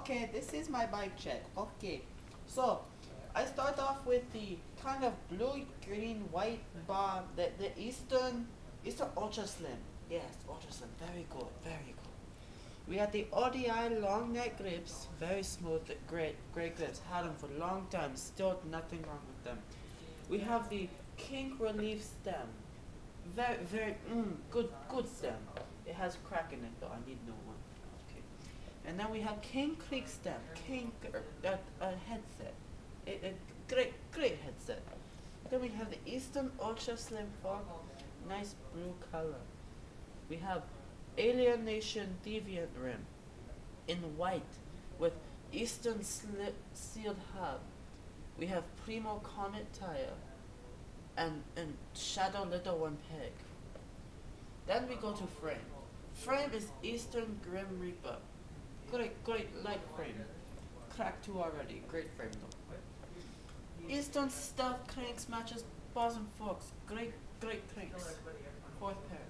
Okay, this is my bike check. Okay, so I start off with the kind of blue, green, white bar, the Eastern Ultra Slim. Yes, Ultra Slim. Very good, very good. We had the ODI long neck grips, very smooth, great grips. Had them for a long time, still nothing wrong with them. We have the kink relief stem, very good stem. It has a crack in it though. I need a new one. Okay. And then we have kink click stem, kink headset. A great headset. Then we have the Eastern Ultra Slim fork, nice blue color. We have Alienation Deviant rim in white with Eastern sealed hub. We have Primo Comet tire and Shadow Little One peg. Then we go to frame. Frame is Eastern Grim Reaper. Great light frame. Cracked 2 already. Great frame though. Eastern Stealth cranks matches balls and forks. Great cranks. 4th pair.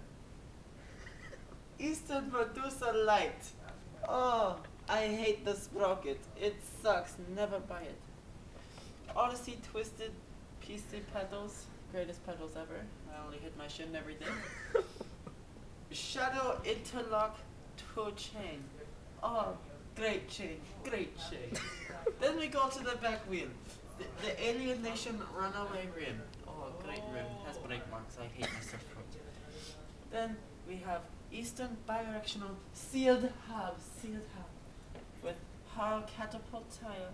Eastern Medusa light. Oh, I hate the sprocket. It sucks. Never buy it. Odyssey Twisted PC pedals. Greatest pedals ever. I only hit my shin every day. Shadow Interlock 2 chain. Oh, great chain. Then we go to the back wheel. The Alienation Runaway rim. Oh, great rim. Has brake marks. I hate myself for it. Then we have Eastern birectional sealed hub with Haro catapult tire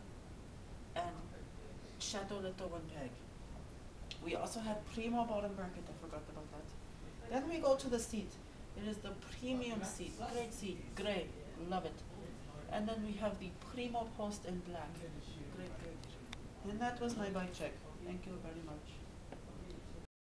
and Shadow Little One peg. We also have Primo bottom bracket. I forgot about that. Then we go to the seat. It is the premium seat. Great seat. Great. Love it. And then we have the Primo post in black. Great. And that was my bike check. Thank you very much.